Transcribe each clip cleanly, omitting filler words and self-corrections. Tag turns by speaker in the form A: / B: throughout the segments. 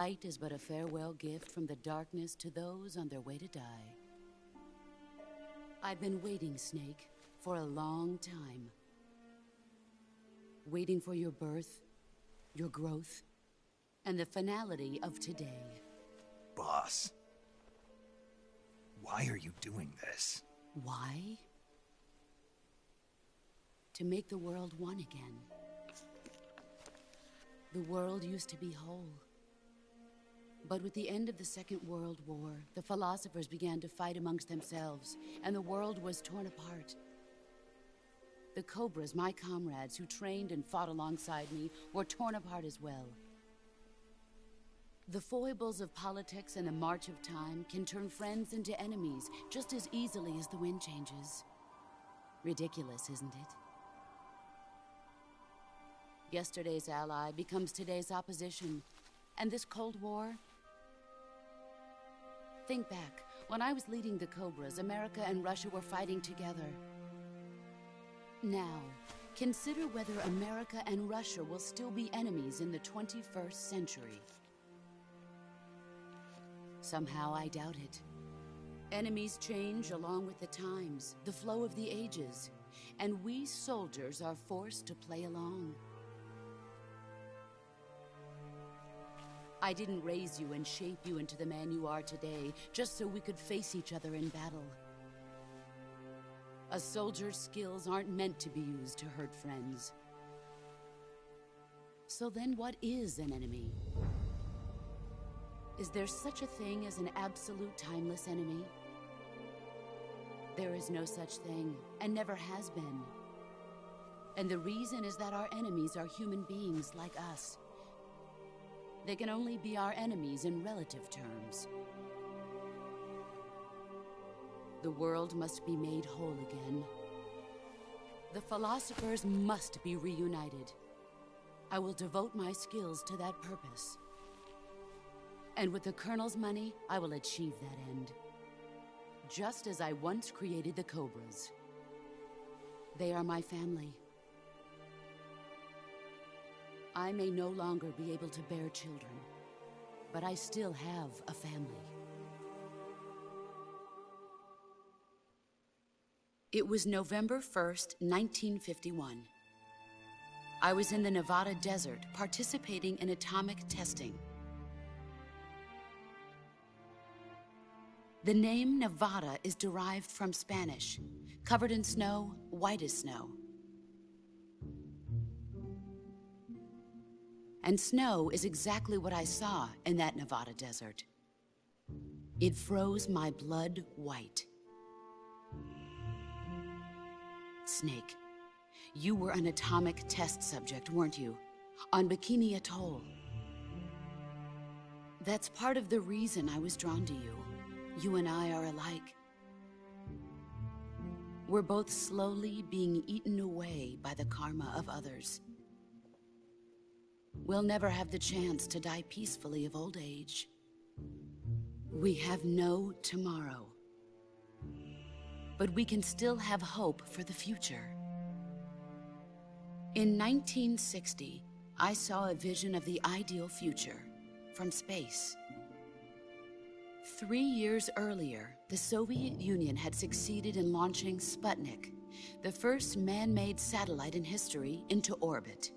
A: Light is but a farewell gift from the darkness to those on their way to die. I've been waiting, Snake, for a long time. Waiting for your birth, your growth, and the finality of today.
B: Boss, why are you doing this?
A: Why? To make the world one again. The world used to be whole. But with the end of the Second World War, the philosophers began to fight amongst themselves, and the world was torn apart. The Cobras, my comrades who trained and fought alongside me, were torn apart as well. The foibles of politics and the march of time can turn friends into enemies just as easily as the wind changes. Ridiculous, isn't it? Yesterday's ally becomes today's opposition. And this Cold War? Think back. When I was leading the Cobras, America and Russia were fighting together. Now, consider whether America and Russia will still be enemies in the 21st century. Somehow I doubt it. Enemies change along with the times, the flow of the ages, and we soldiers are forced to play along. I didn't raise you and shape you into the man you are today just so we could face each other in battle. A soldier's skills aren't meant to be used to hurt friends. So then what is an enemy? Is there such a thing as an absolute timeless enemy? There is no such thing, and never has been. And the reason is that our enemies are human beings like us. They can only be our enemies in relative terms. The world must be made whole again. The philosophers must be reunited. I will devote my skills to that purpose. And with the Colonel's money, I will achieve that end. Just as I once created the Cobras. They are my family. I may no longer be able to bear children, but I still have a family. It was November 1st, 1951. I was in the Nevada desert participating in atomic testing. The name Nevada is derived from Spanish, covered in snow, white as snow. And snow is exactly what I saw in that Nevada desert. It froze my blood white. Snake, you were an atomic test subject, weren't you? On Bikini Atoll. That's part of the reason I was drawn to you. You and I are alike. We're both slowly being eaten away by the karma of others. We'll never have the chance to die peacefully of old age. We have no tomorrow. But we can still have hope for the future. In 1960, I saw a vision of the ideal future from space. 3 years earlier, the Soviet Union had succeeded in launching Sputnik, the first man-made satellite in history, into orbit.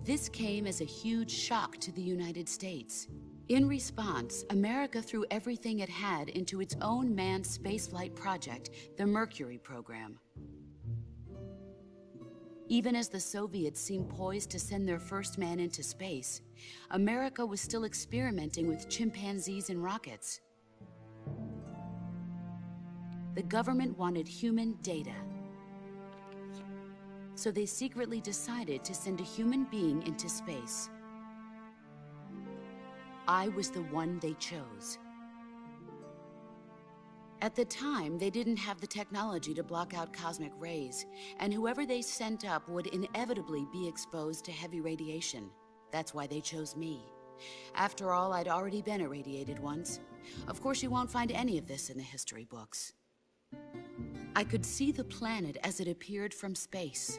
A: This came as a huge shock to the United States. In response, America threw everything it had into its own manned spaceflight project, the Mercury program. Even as the Soviets seemed poised to send their first man into space, America was still experimenting with chimpanzees and rockets. The government wanted human data. So they secretly decided to send a human being into space. I was the one they chose. At the time, they didn't have the technology to block out cosmic rays, and whoever they sent up would inevitably be exposed to heavy radiation. That's why they chose me. After all, I'd already been irradiated once. Of course, you won't find any of this in the history books. I could see the planet as it appeared from space.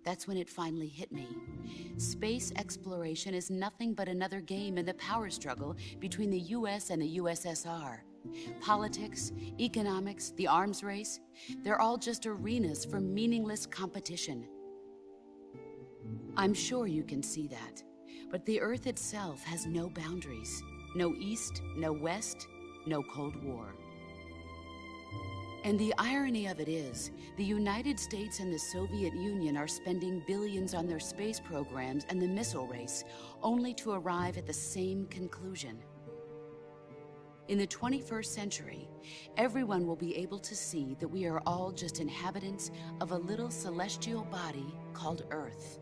A: That's when it finally hit me. Space exploration is nothing but another game in the power struggle between the US and the USSR. Politics, economics, the arms race, they're all just arenas for meaningless competition. I'm sure you can see that, but the Earth itself has no boundaries. No East, no West, no Cold War. And the irony of it is, the United States and the Soviet Union are spending billions on their space programs and the missile race, only to arrive at the same conclusion. In the 21st century, everyone will be able to see that we are all just inhabitants of a little celestial body called Earth.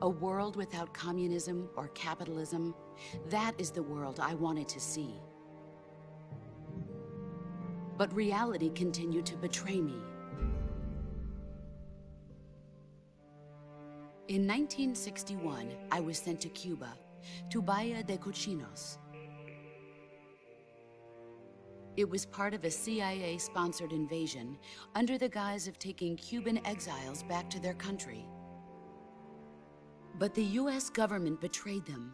A: A world without communism or capitalism, that is the world I wanted to see. But reality continued to betray me. In 1961, I was sent to Cuba, to Bahia de Cochinos. It was part of a CIA-sponsored invasion under the guise of taking Cuban exiles back to their country. But the US government betrayed them.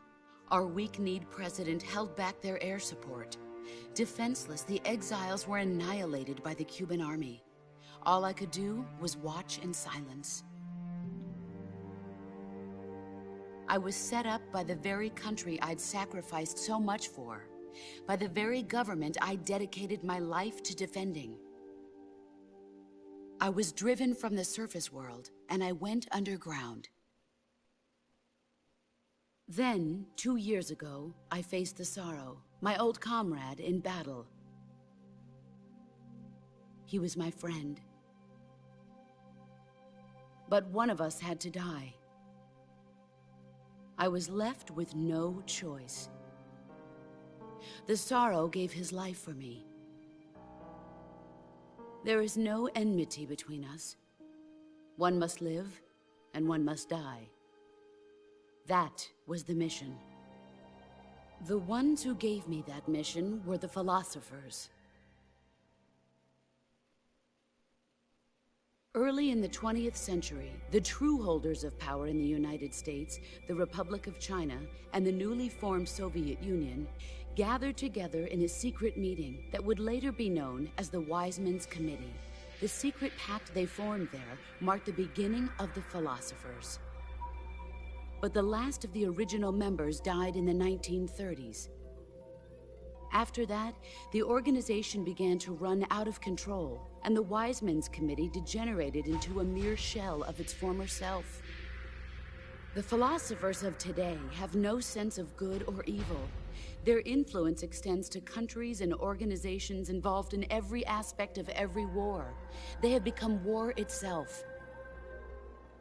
A: Our weak-kneed president held back their air support. Defenseless, the exiles were annihilated by the Cuban army. All I could do was watch in silence. I was set up by the very country I'd sacrificed so much for, by the very government I dedicated my life to defending. I was driven from the surface world, and I went underground. Then, 2 years ago, I faced the Sorrow, my old comrade in battle. He was my friend. But one of us had to die. I was left with no choice. The Sorrow gave his life for me. There is no enmity between us. One must live, and one must die. That was the mission. The ones who gave me that mission were the philosophers. Early in the 20th century, the true holders of power in the United States, the Republic of China, and the newly formed Soviet Union gathered together in a secret meeting that would later be known as the Wiseman's Committee. The secret pact they formed there marked the beginning of the philosophers. But the last of the original members died in the 1930s. After that, the organization began to run out of control, and the Wiseman's Committee degenerated into a mere shell of its former self. The philosophers of today have no sense of good or evil. Their influence extends to countries and organizations involved in every aspect of every war. They have become war itself.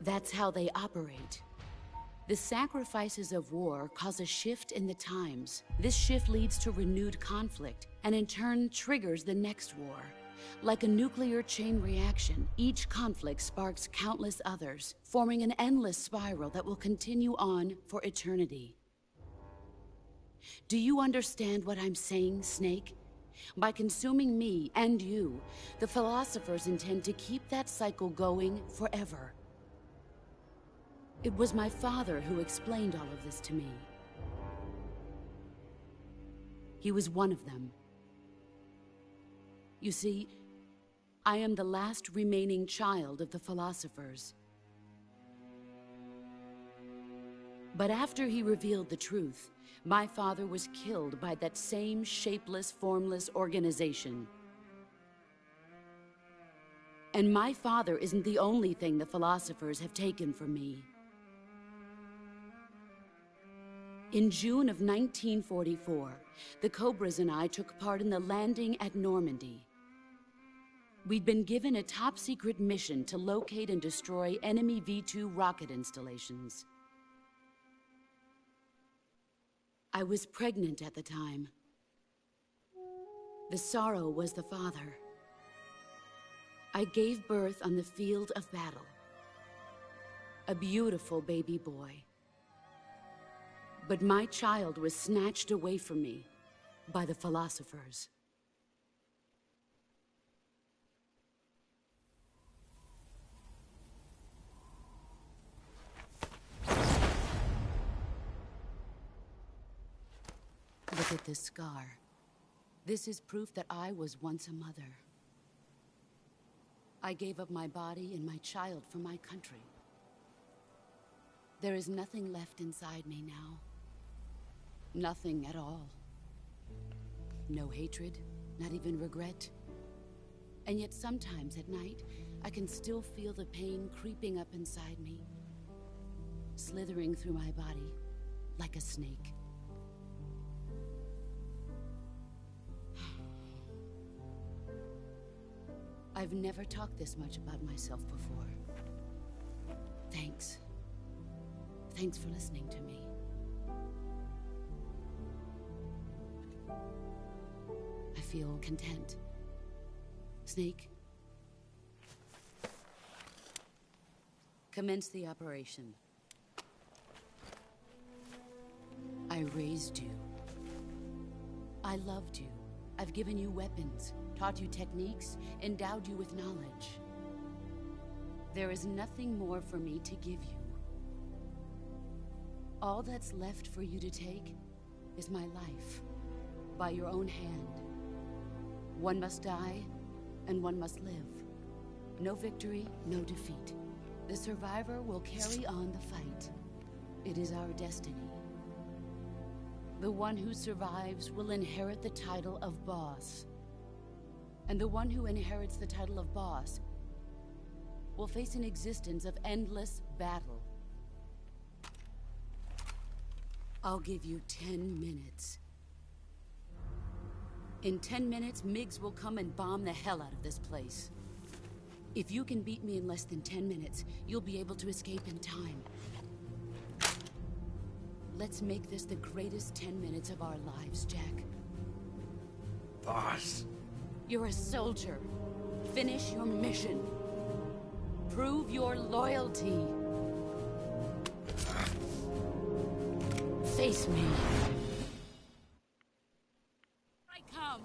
A: That's how they operate. The sacrifices of war cause a shift in the times. This shift leads to renewed conflict, and in turn triggers the next war. Like a nuclear chain reaction, each conflict sparks countless others, forming an endless spiral that will continue on for eternity. Do you understand what I'm saying, Snake? By consuming me and you, the philosophers intend to keep that cycle going forever. It was my father who explained all of this to me. He was one of them. You see, I am the last remaining child of the philosophers. But after he revealed the truth, my father was killed by that same shapeless, formless organization. And my father isn't the only thing the philosophers have taken from me. In June of 1944, the Cobras and I took part in the landing at Normandy. We'd been given a top-secret mission to locate and destroy enemy V-2 rocket installations. I was pregnant at the time. The Sorrow was the father. I gave birth on the field of battle. A beautiful baby boy. But my child was snatched away from me by the philosophers. at this scar. This is proof that I was once a mother. I gave up my body and my child for my country. There is nothing left inside me now. Nothing at all. No hatred, not even regret. And yet sometimes at night, I can still feel the pain creeping up inside me, slithering through my body like a snake. I've never talked this much about myself before. Thanks. Thanks for listening to me. I feel content. Snake, commence the operation. I raised you. I loved you. I've given you weapons, taught you techniques, endowed you with knowledge. There is nothing more for me to give you. All that's left for you to take is my life, by your own hand. One must die, and one must live. No victory, no defeat. The survivor will carry on the fight. It is our destiny. The one who survives will inherit the title of boss. And the one who inherits the title of boss will face an existence of endless battle. I'll give you 10 minutes. In 10 minutes, Miggs will come and bomb the hell out of this place. If you can beat me in less than 10 minutes, you'll be able to escape in time. Let's make this the greatest 10 minutes of our lives, Jack.
B: Boss.
A: You're a soldier. Finish your mission. Prove your loyalty. Face me. I come.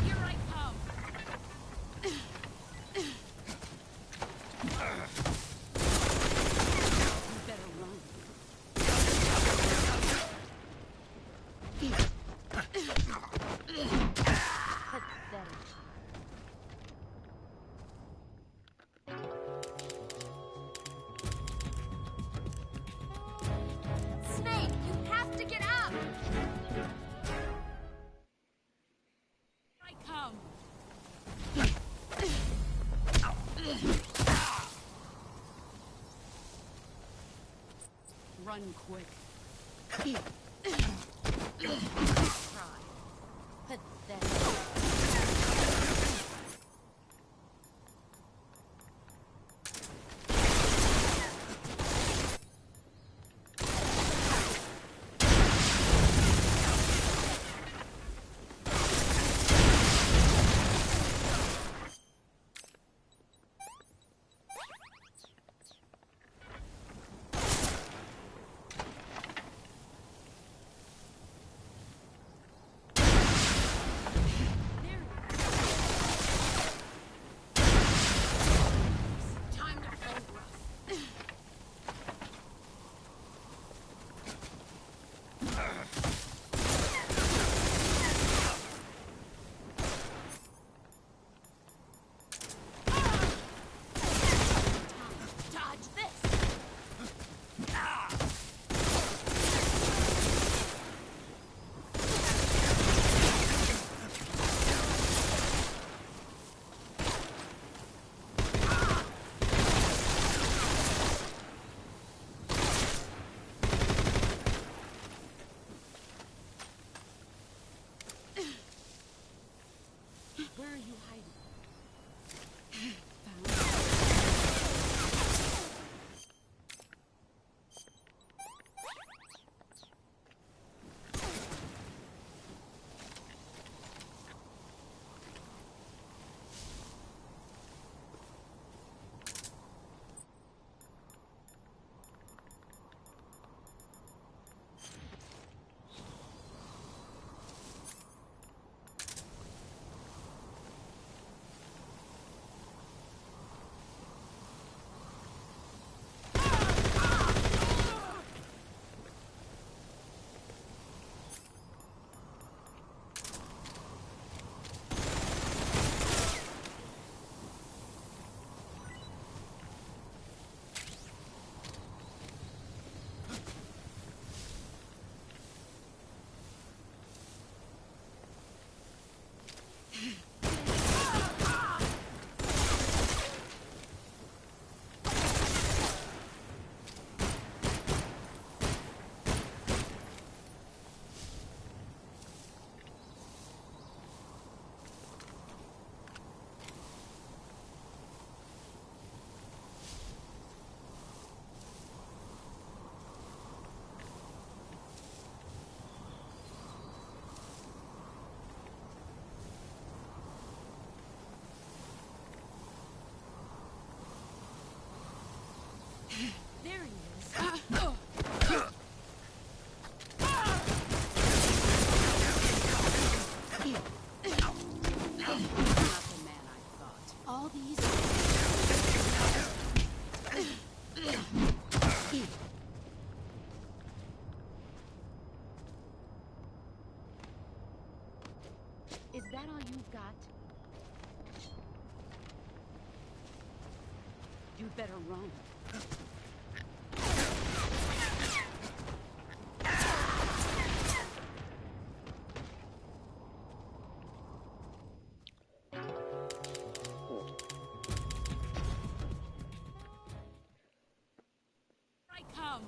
A: Here I come. You better run.
C: Snake, you have to get up!
A: I come. Run quick.
C: Try. Pathetic.
A: Time to blow rough.
C: Dodge this!
A: Where are you hiding?
C: There he is.
A: Not the man I thought.
C: All these...
A: Is that all you've got? You'd better run. I come.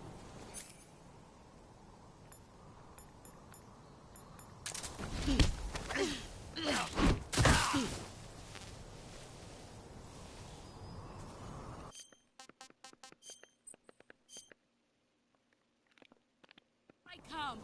A: I come.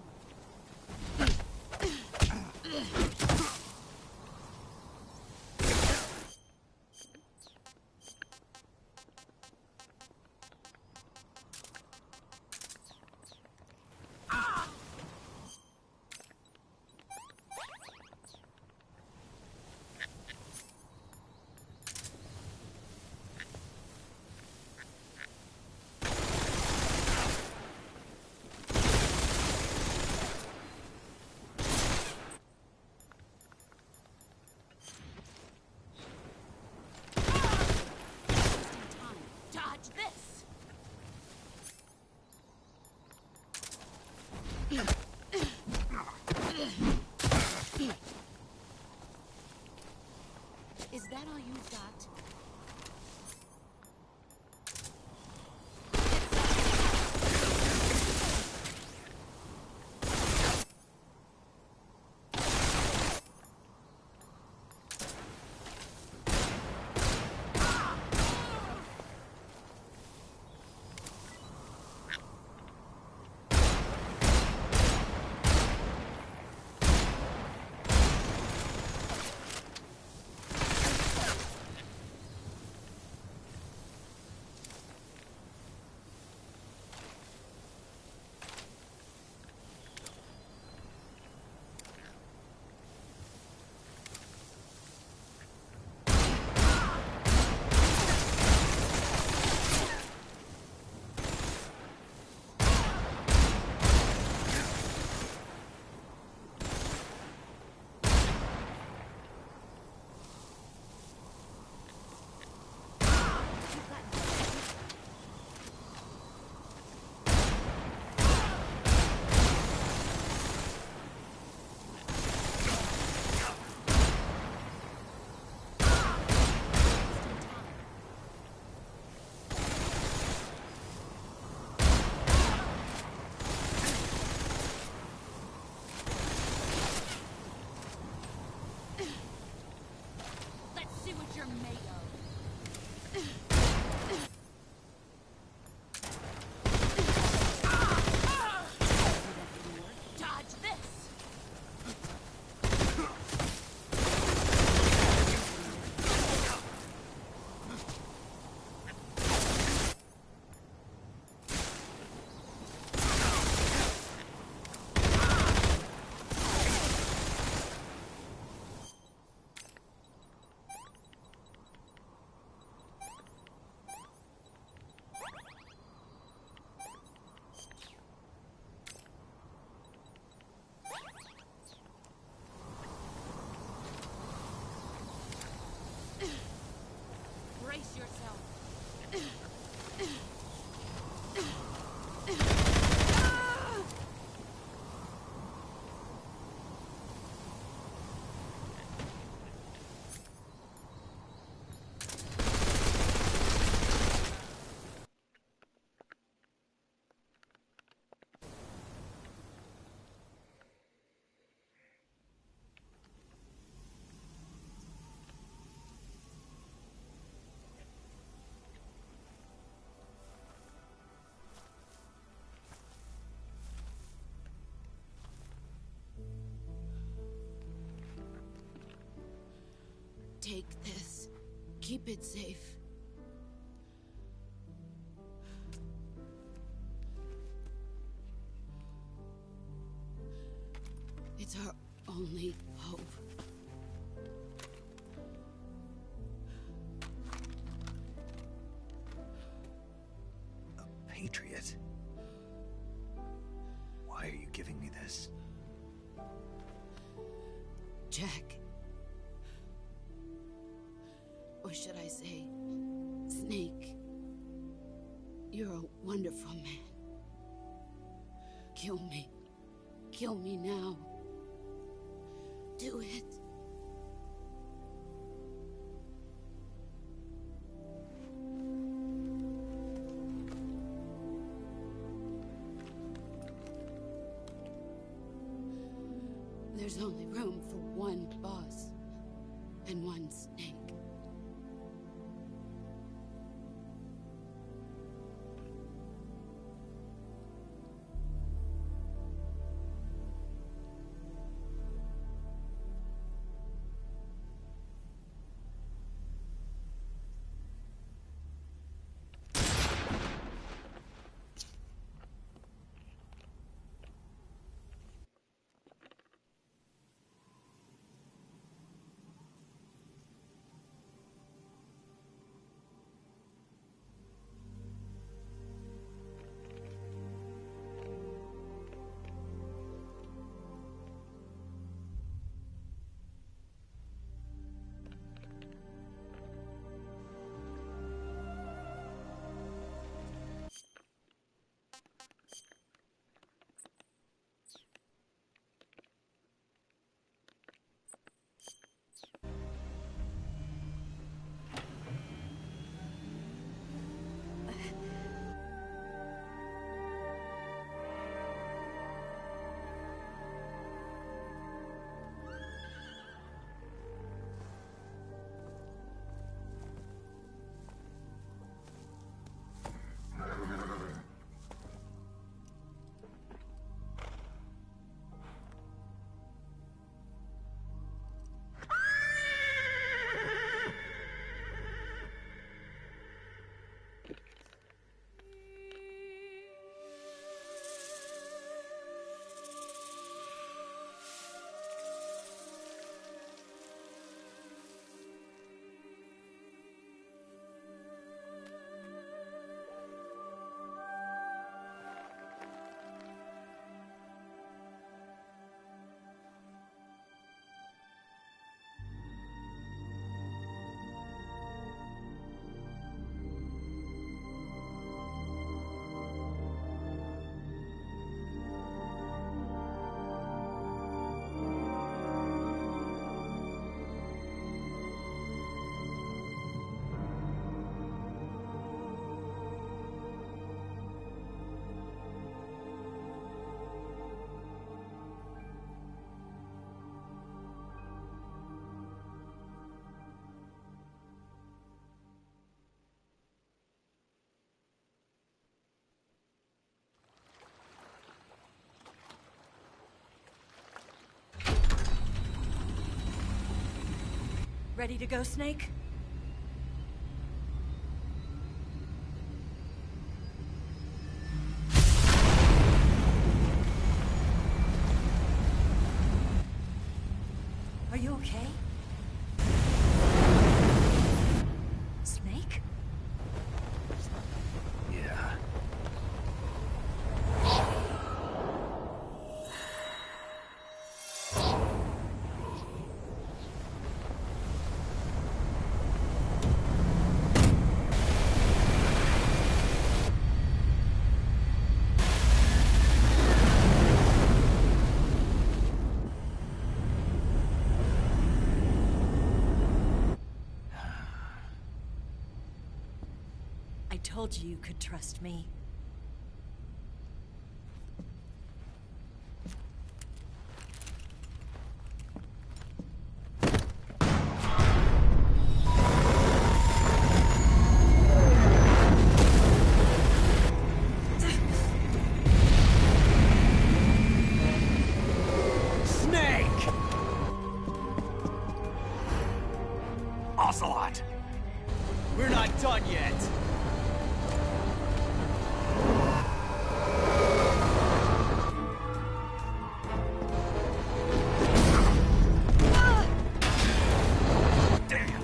A: Is that all you've got?
C: Brace yourself.
A: Take this. Keep it safe. It's our only hope.
B: A patriot? Why are you giving me this?
A: Jack. Or should I say, Snake. You're a wonderful man. Kill me. Kill me now. Do it. There's only room for one boss and one Snake.
D: Ready to go, Snake? Are you okay? Snake?
B: Yeah.
D: I told you you could trust me.
B: Snake! Ocelot!
E: We're not done yet.
B: Damn!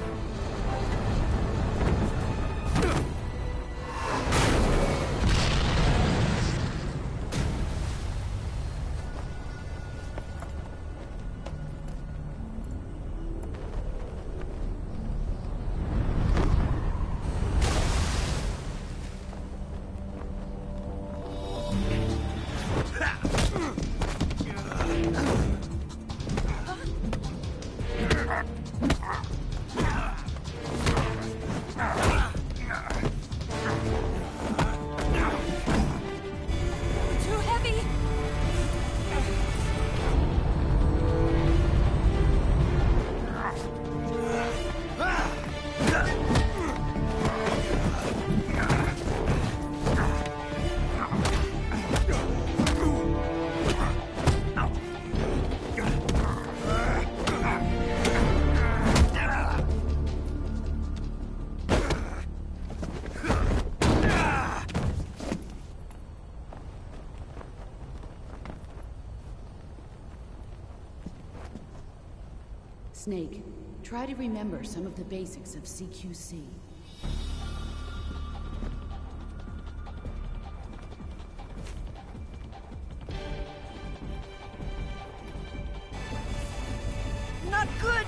D: Too heavy!
A: Snake, try to remember some of the basics of CQC.
D: Not good!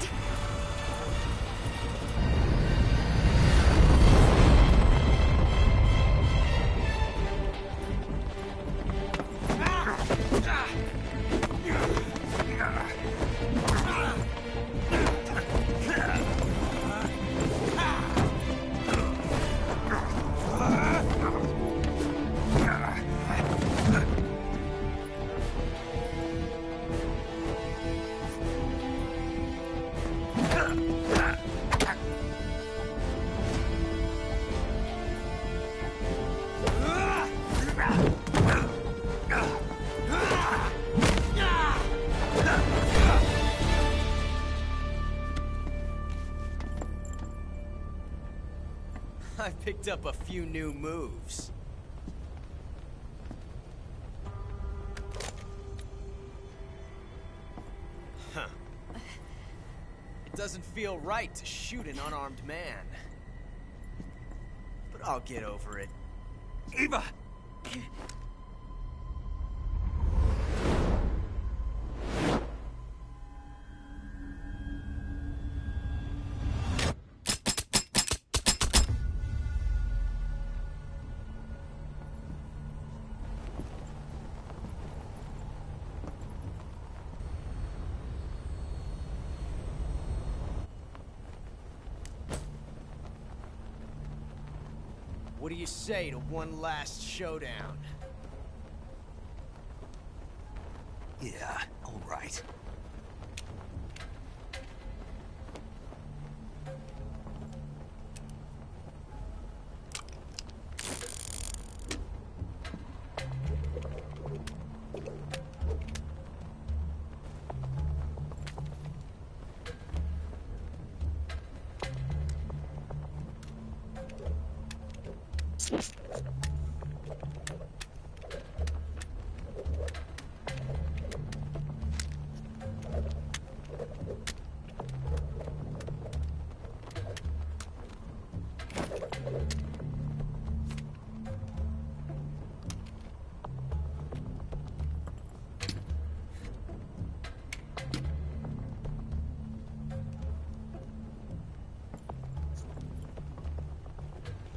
E: I picked up a few new moves. Huh. It doesn't feel right to shoot an unarmed man. But I'll get over it.
B: Eva!
E: What do you say to one last showdown?
B: Yeah, all right.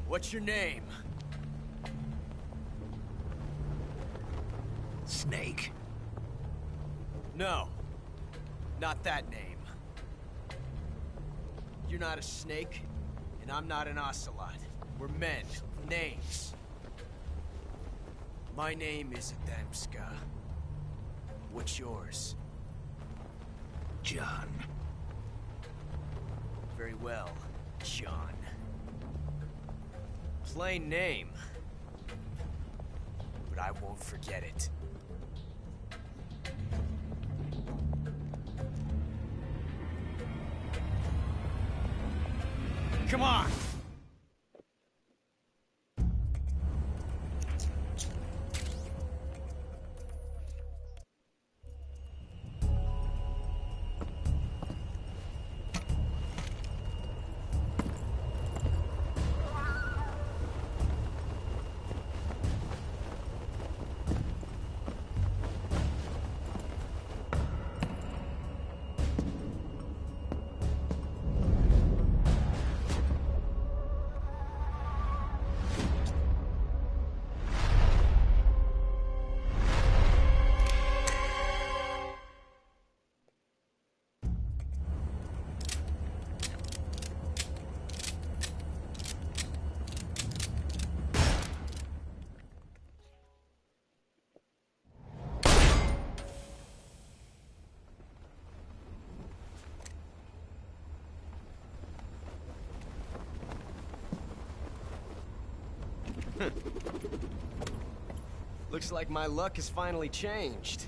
E: What's your name?
B: Snake.
E: No. Not that name. You're not a snake, and I'm not an ocelot. We're men with names. My name is Adamska. What's yours?
B: John.
E: Very well, John. Plain name. But I won't forget it. Come on! Looks like my luck has finally changed.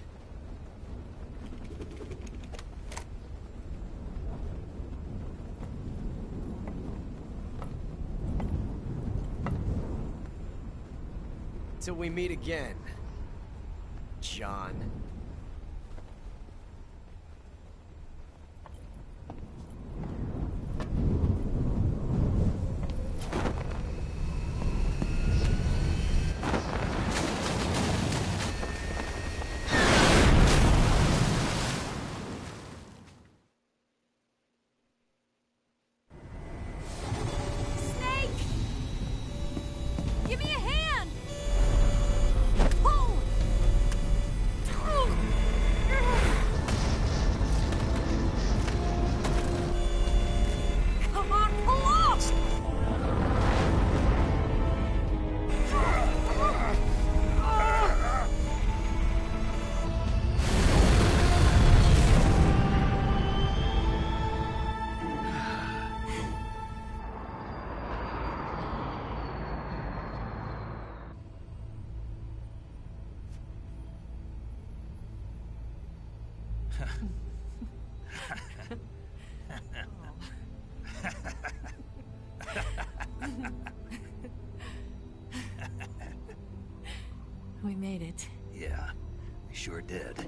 E: Till we meet again, John.
D: We made it.
B: Yeah, we sure did.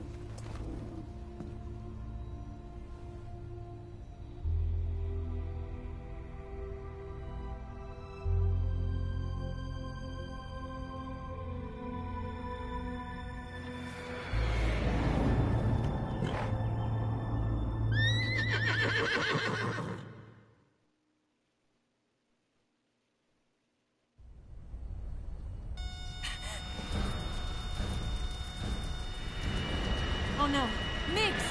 D: Oh no, Miggs!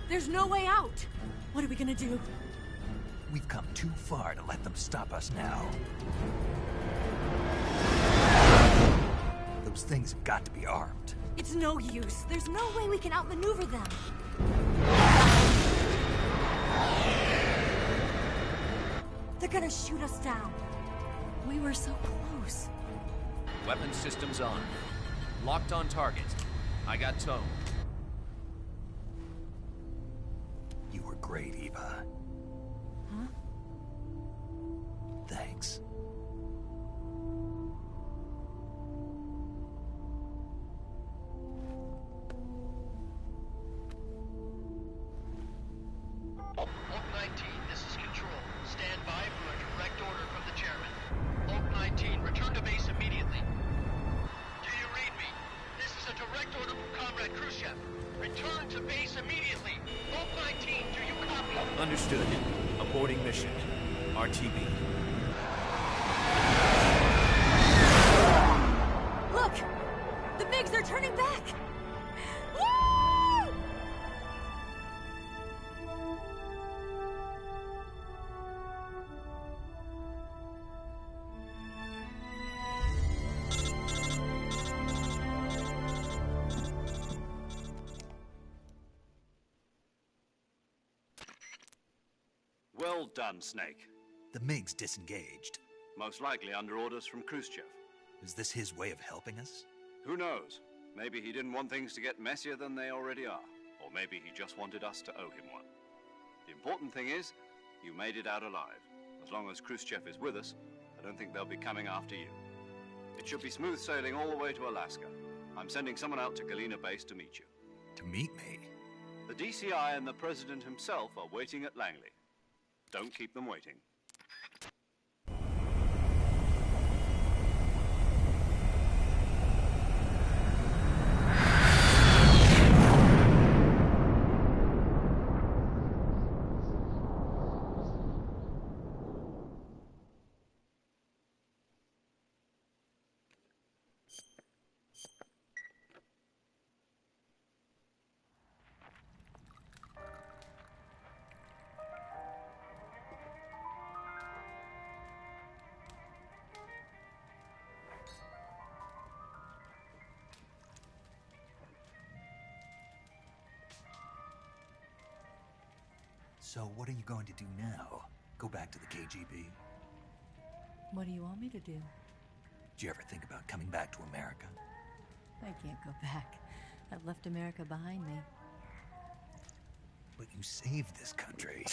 D: There's no way out! What are we gonna do?
B: We've come too far to let them stop us now. Those things have got to be armed.
D: It's no use. There's no way we can outmaneuver them. They're gonna shoot us down. We were so close.
F: Weapon systems on. Locked on target. I got tow.
B: great, Eva.
D: Huh?
B: Thanks.
F: Oak 19, this is Control. Stand by for a direct order from the chairman. Oak 19, return to base immediately. Do you read me? This is a direct order from Comrade Khrushchev. Return to base immediately. Oak 19, do you copy?
B: Understood. Aborting mission. RTB.
D: Look! The Bigs are turning back! Woo!
G: Well done, Snake.
B: The MiG's disengaged.
G: Most likely under orders from Khrushchev.
B: Is this his way of helping us?
G: Who knows? Maybe he didn't want things to get messier than they already are. Or maybe he just wanted us to owe him one. The important thing is, you made it out alive. As long as Khrushchev is with us, I don't think they'll be coming after you. It should be smooth sailing all the way to Alaska. I'm sending someone out to Galena Base to meet you.
B: To meet me?
G: The DCI and the President himself are waiting at Langley. Don't keep them waiting.
B: So what are you going to do now? Go back to the KGB?
D: What do you want me to do?
B: Did you ever think about coming back to America?
D: I can't go back. I've left America behind me.
B: But you saved this country.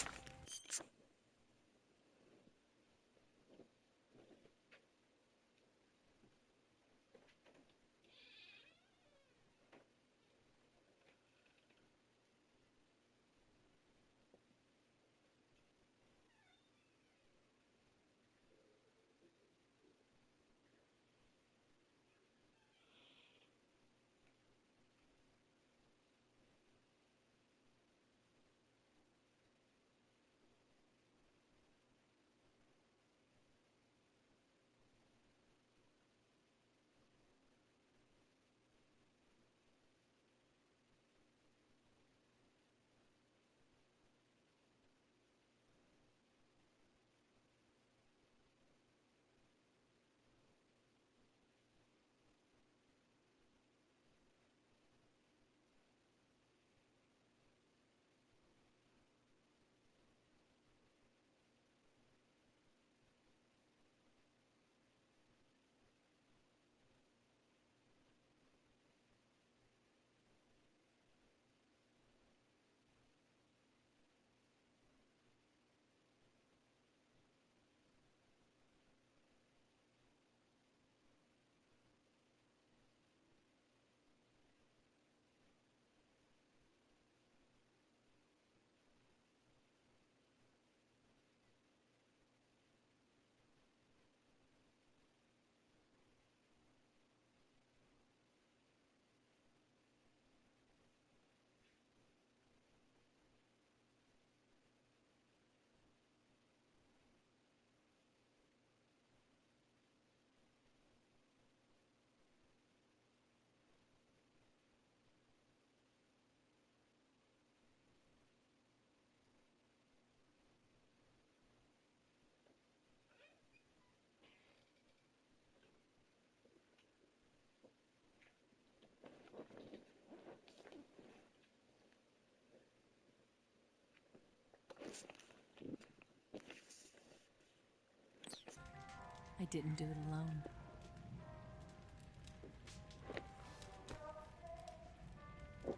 D: I didn't do it alone.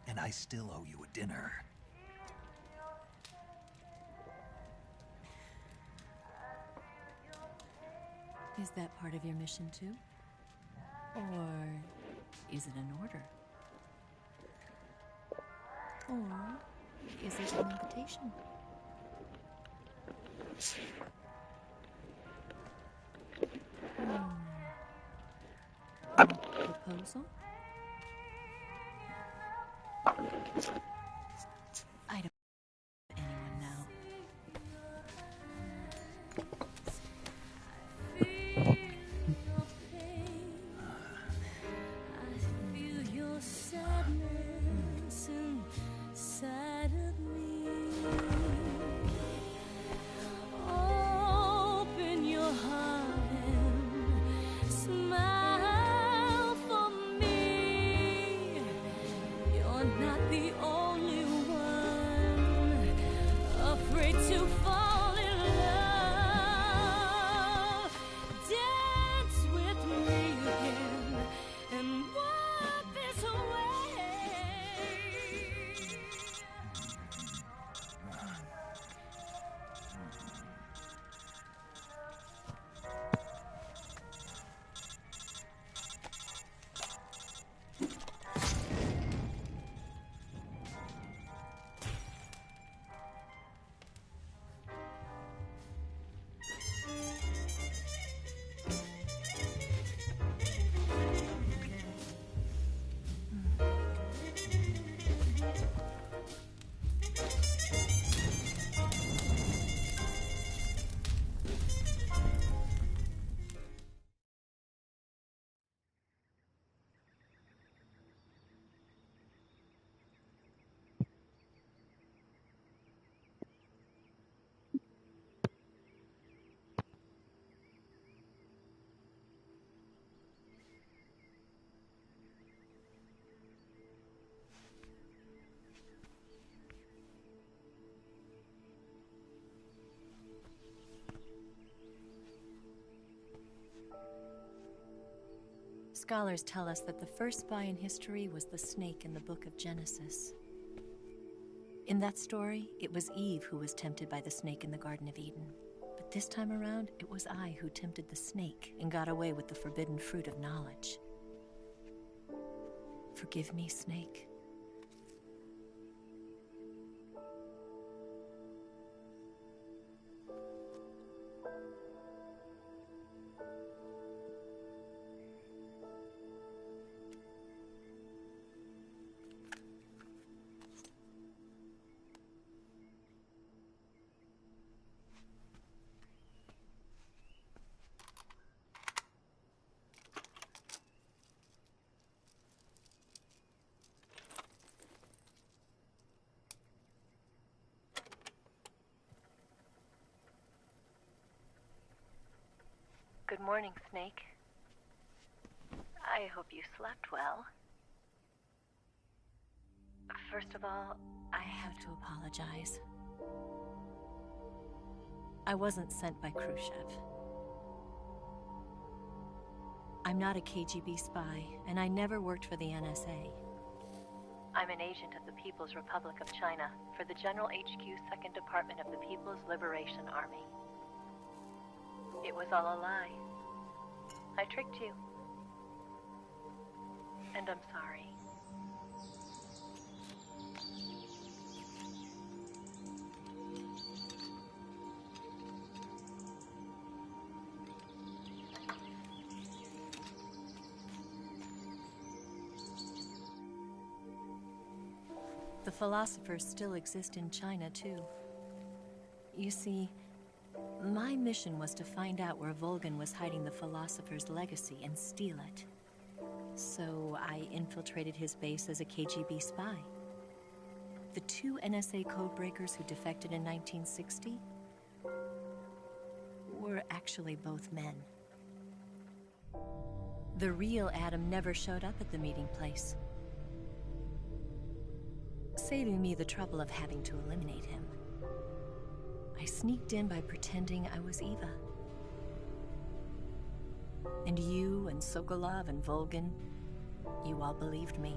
B: And I still owe you a dinner.
D: Is that part of your mission too? Or is it an order? Or is it an invitation? Proposal? I don't know anyone now. Scholars tell us that the first spy in history was the snake in the book of Genesis. In that story, it was Eve who was tempted by the snake in the Garden of Eden. But this time around, it was I who tempted the snake and got away with the forbidden fruit of knowledge. Forgive me, Snake.
H: Good morning, Snake. I hope you slept well. First of all,
D: I have to apologize. I wasn't sent by Khrushchev. I'm not a KGB spy, and I never worked for the NSA.
H: I'm an agent of the People's Republic of China for the General HQ 2nd Department of the People's Liberation Army. It was all a lie. I tricked you. And I'm sorry.
D: The philosophers still exist in China, too. You see, my mission was to find out where Volgin was hiding the philosopher's legacy and steal it. So I infiltrated his base as a KGB spy. The two NSA codebreakers who defected in 1960 were actually both men. The real Adam never showed up at the meeting place, saving me the trouble of having to eliminate him. I sneaked in by pretending I was Eva. And you and Sokolov and Volgin, you all believed me.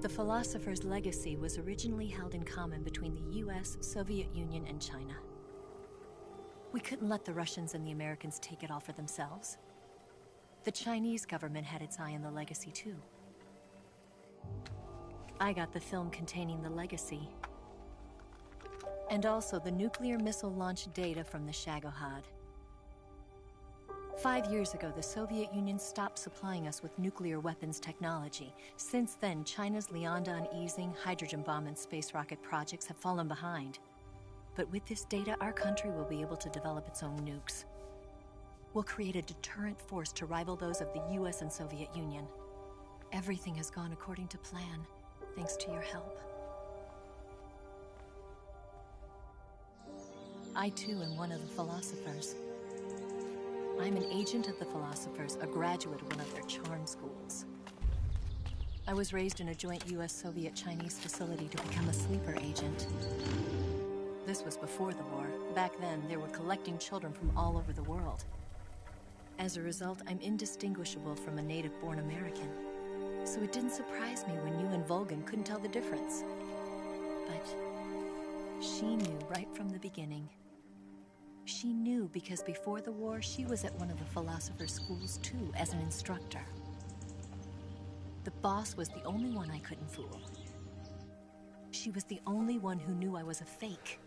D: The philosopher's legacy was originally held in common between the US, Soviet Union, and China. We couldn't let the Russians and the Americans take it all for themselves. The Chinese government had its eye on the legacy, too. I got the film containing the legacy. And also the nuclear missile launch data from the Shagohod. 5 years ago, the Soviet Union stopped supplying us with nuclear weapons technology. Since then, China's Liaodong easing, hydrogen bomb, and space rocket projects have fallen behind. But with this data, our country will be able to develop its own nukes. We'll create a deterrent force to rival those of the US and Soviet Union. Everything has gone according to plan, thanks to your help. I too am one of the philosophers. I'm an agent of the philosophers, a graduate of one of their charm schools. I was raised in a joint US-Soviet-Chinese facility to become a sleeper agent. This was before the war. Back then, they were collecting children from all over the world. As a result, I'm indistinguishable from a native-born American. So it didn't surprise me when you and Volgin couldn't tell the difference. But she knew right from the beginning. She knew because before the war, she was at one of the philosopher's schools too, as an instructor. The boss was the only one I couldn't fool. She was the only one who knew I was a fake.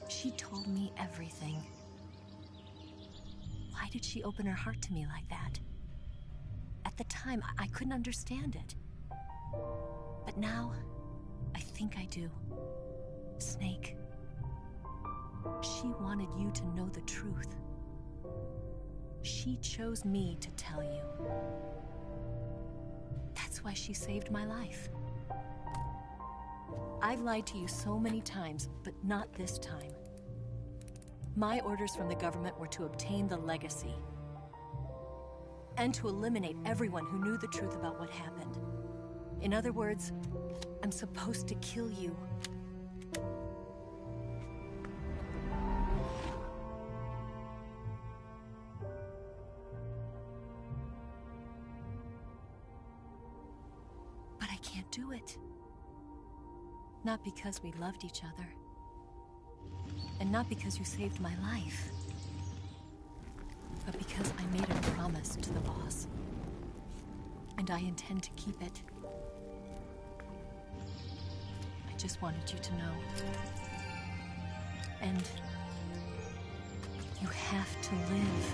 D: She told me everything. Why did she open her heart to me like that? At the time, I couldn't understand it. But now, I think I do. Snake. She wanted you to know the truth. She chose me to tell you. That's why she saved my life. I've lied to you so many times, but not this time. My orders from the government were to obtain the legacy. And to eliminate everyone who knew the truth about what happened. In other words, I'm supposed to kill you. But I can't do it. Not because we loved each other. And not because you saved my life. But because I made a promise to the boss. And I intend to keep it. I just wanted you to know. And you have to live.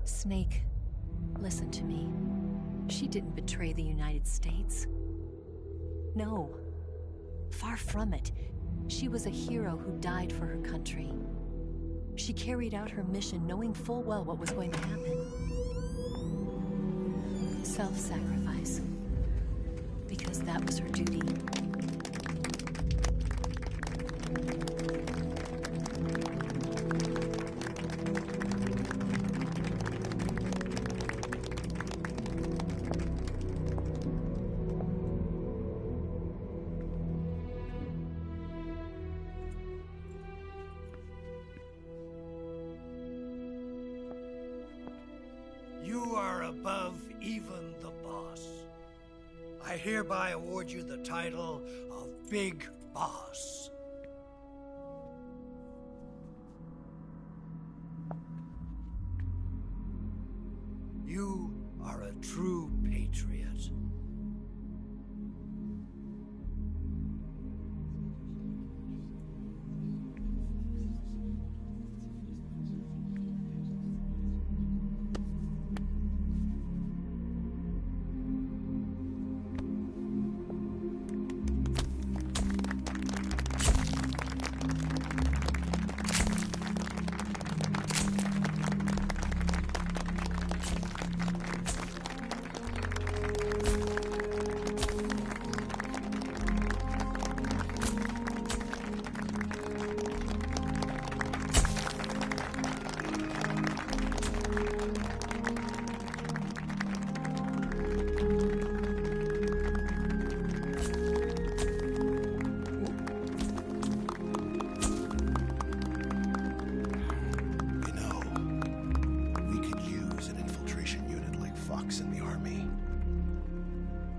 D: Snake, listen to me. She didn't betray the United States. No. Far from it. She was a hero who died for her country. She carried out her mission knowing full well what was going to happen. Self-sacrifice. Because that was her duty.
I: You are above even the boss. I hereby award you the title of Big Boss. You are a true patriot.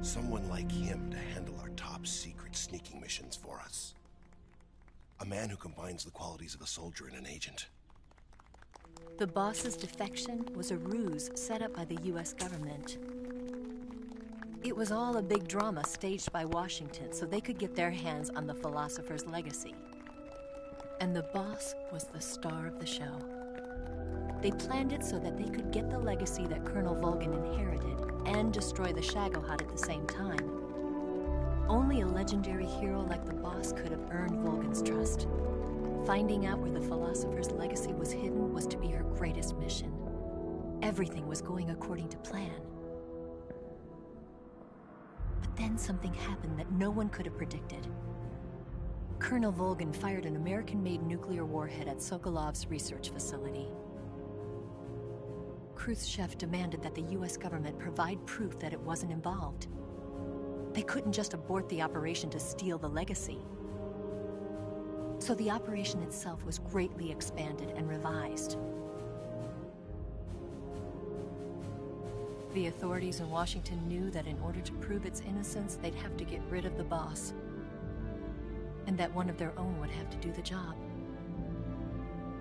J: Someone like him to handle our top secret sneaking missions for us. A man who combines the qualities of a soldier and an agent.
D: The boss's defection was a ruse set up by the US government. It was all a big drama staged by Washington so they could get their hands on the philosopher's legacy. And the boss was the star of the show. They planned it so that they could get the legacy that Colonel Volgin inherited and destroy the Shagohod at the same time. Only a legendary hero like the boss could have earned Volgin's trust. Finding out where the philosopher's legacy was hidden was to be her greatest mission. Everything was going according to plan. But then something happened that no one could have predicted. Colonel Volgin fired an American-made nuclear warhead at Sokolov's research facility. Khrushchev demanded that the US government provide proof that it wasn't involved. They couldn't just abort the operation to steal the legacy. So the operation itself was greatly expanded and revised. The authorities in Washington knew that in order to prove its innocence, they'd have to get rid of the boss. And that one of their own would have to do the job.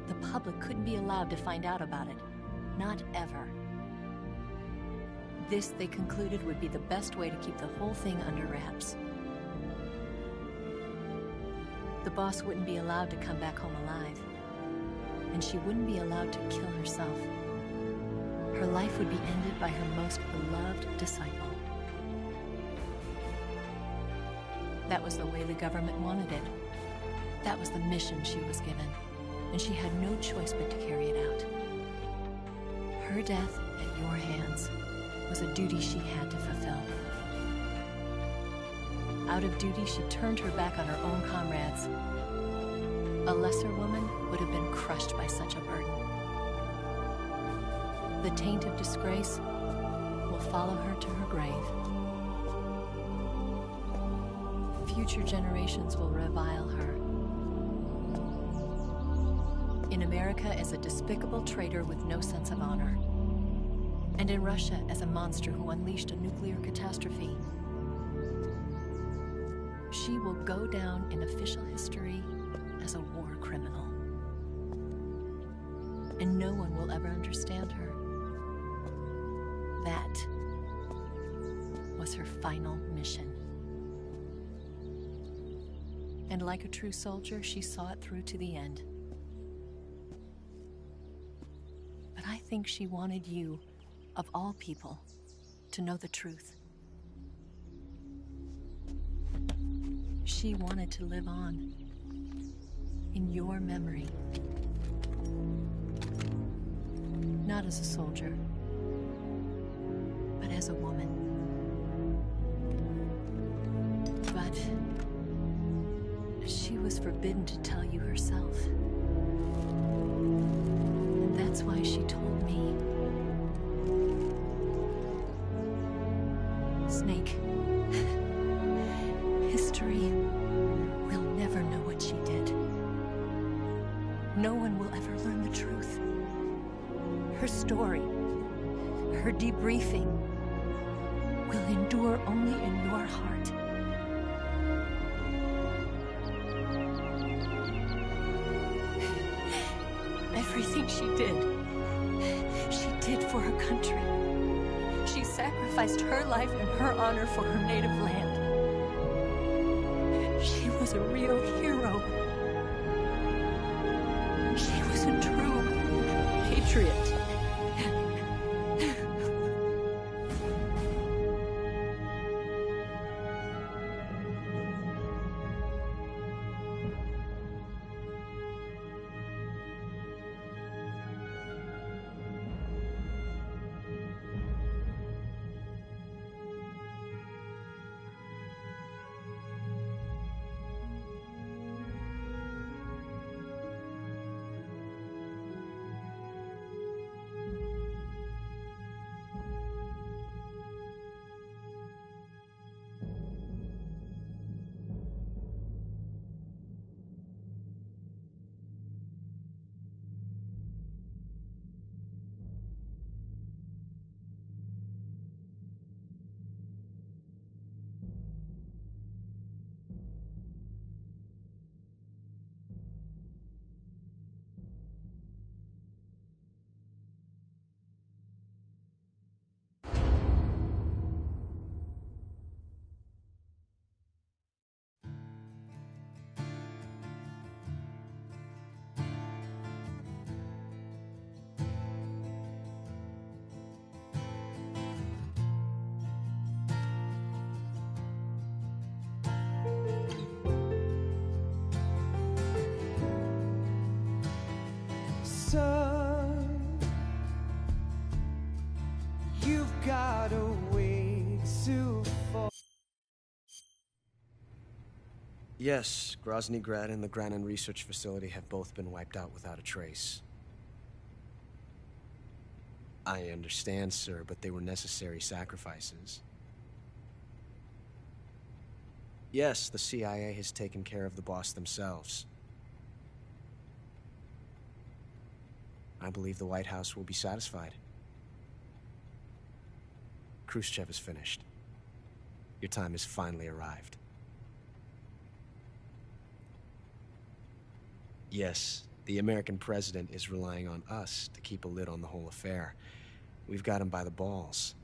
D: The public couldn't be allowed to find out about it. Not ever. This, they concluded, would be the best way to keep the whole thing under wraps. The boss wouldn't be allowed to come back home alive. And she wouldn't be allowed to kill herself. Her life would be ended by her most beloved disciple. That was the way the government wanted it. That was the mission she was given. And she had no choice but to carry it out. Her death at your hands was a duty she had to fulfill. Out of duty, she turned her back on her own comrades. A lesser woman would have been crushed by such a burden. The taint of disgrace will follow her to her grave. Future generations will revile her. In America as a despicable traitor with no sense of honor. And in Russia as a monster who unleashed a nuclear catastrophe. She will go down in official history as a war criminal. And no one will ever understand her. That was her final mission. And like a true soldier, she saw it through to the end. But I think she wanted you, of all people, to know the truth. She wanted to live on in your memory. Not as a soldier, but as a woman. But she was forbidden to tell you herself. And that's why she told me. Snake, history will never know what she did. No one will ever learn the truth. Her story, her debriefing, will endure only in your heart. Everything she did for her country. She sacrificed her life and her honor for her native land. She was a real hero. She was a true patriot.
K: sun. You've got a way to fall.
E: Yes, Grozny Grad and the Granin Research Facility have both been wiped out without a trace. I understand, sir, but they were necessary sacrifices. Yes, the CIA has taken care of the boss themselves. I believe the White House will be satisfied. Khrushchev is finished. Your time has finally arrived. Yes, the American president is relying on us to keep a lid on the whole affair. We've got him by the balls.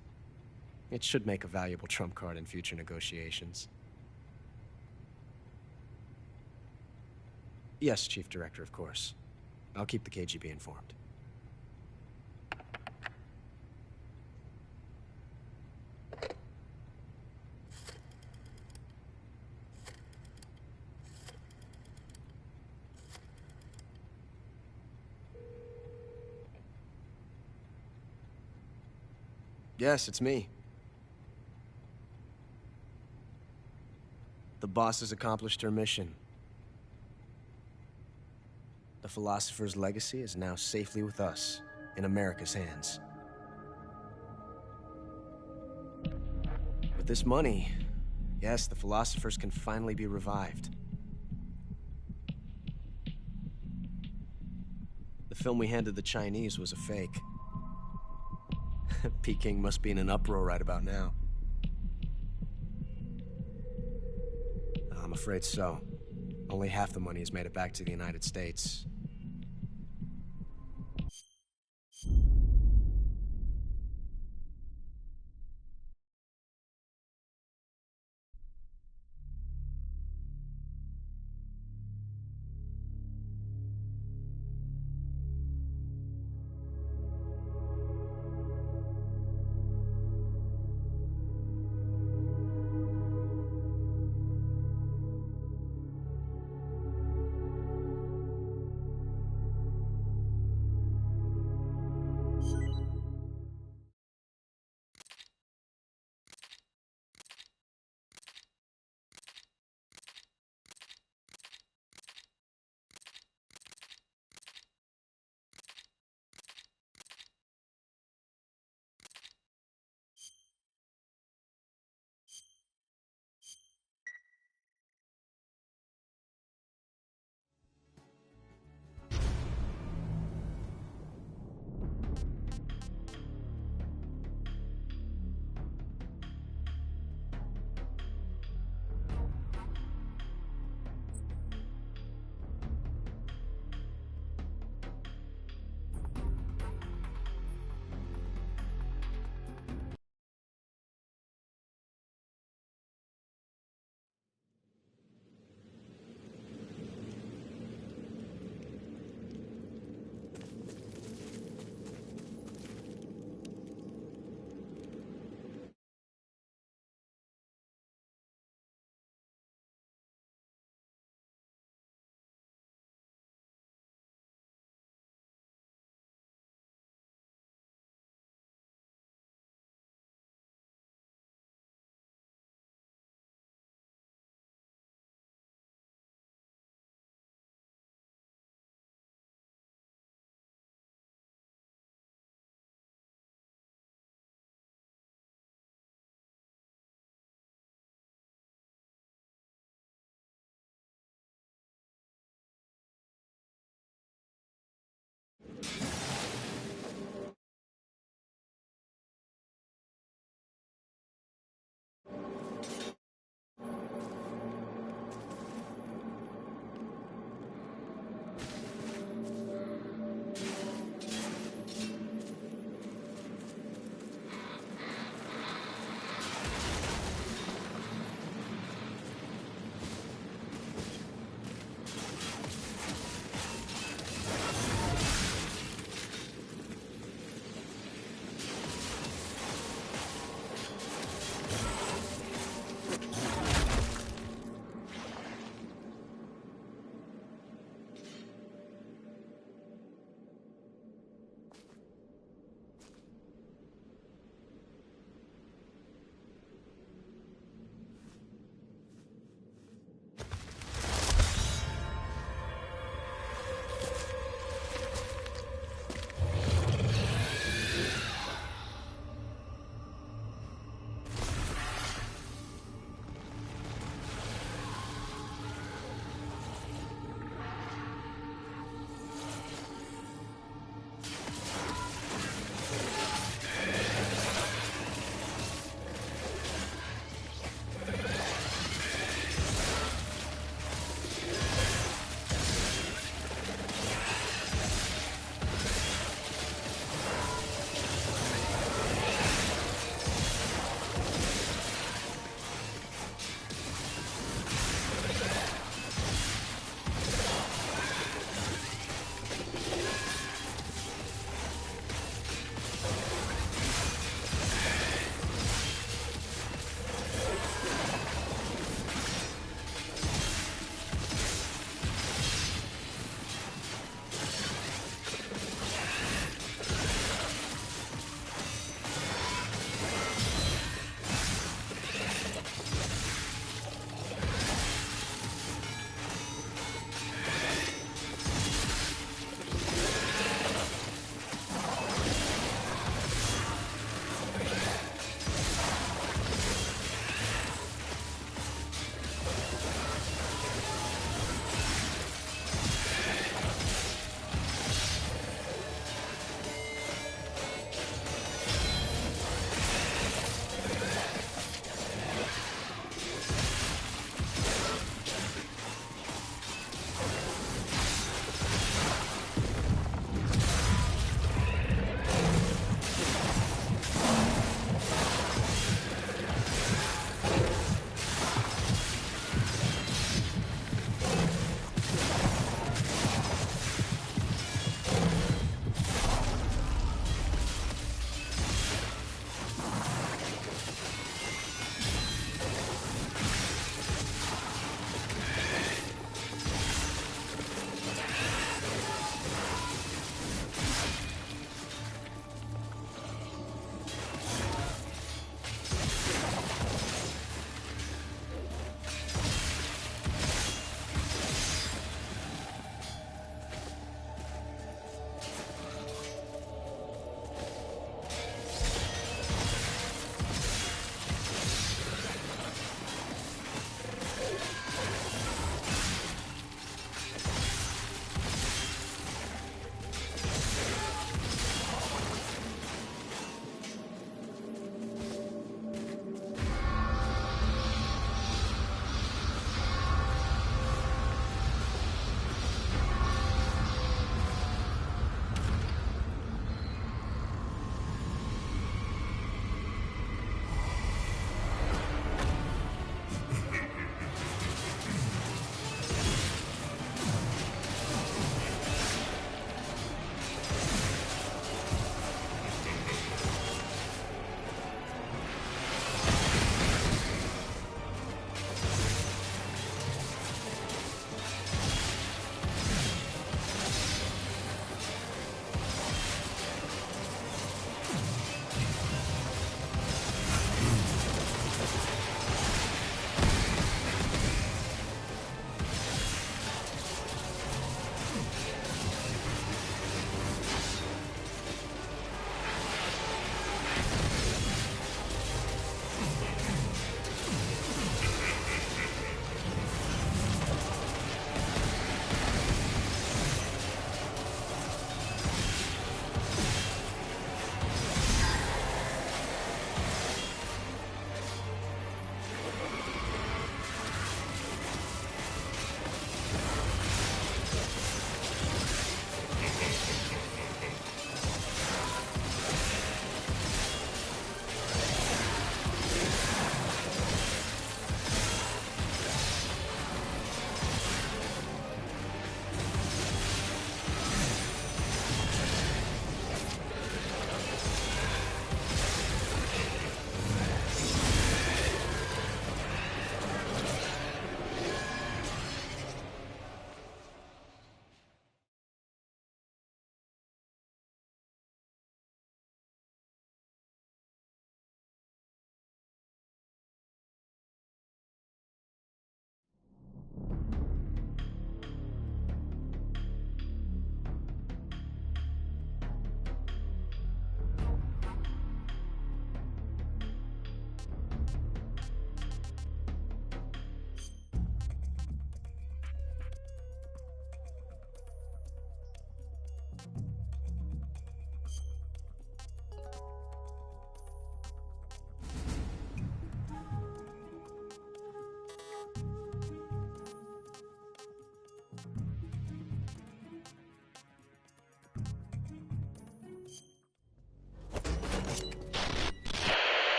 E: It should make a valuable trump card in future negotiations. Yes, Chief Director, of course. I'll keep the KGB informed. Yes, it's me. The boss has accomplished her mission. The philosopher's legacy is now safely with us, in America's hands. With this money, yes, the philosophers can finally be revived. The film we handed the Chinese was a fake. Peking must be in an uproar right about now. I'm afraid so. Only half the money has made it back to the United States.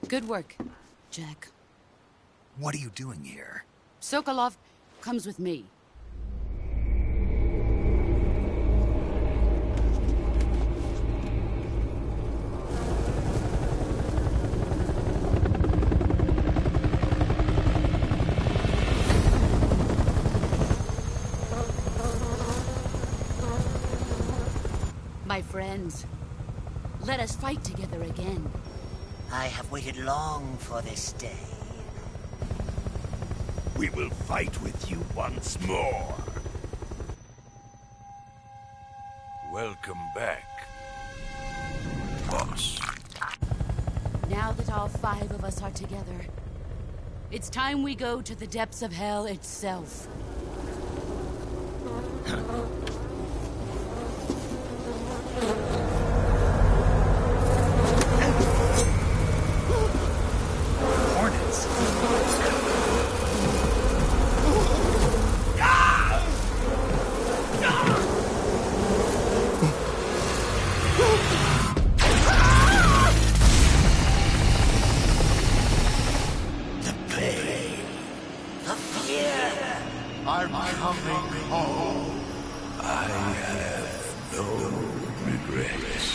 A: Good work, Jack.
B: What are you doing here?
A: Sokolov comes with me. My friends, let us fight together again.
L: I have waited long for this day.
M: We will fight with you once more. Welcome back, boss.
A: Now that all 5 of us are together, it's time we go to the depths of hell itself.
M: I'm coming home. I have no regrets.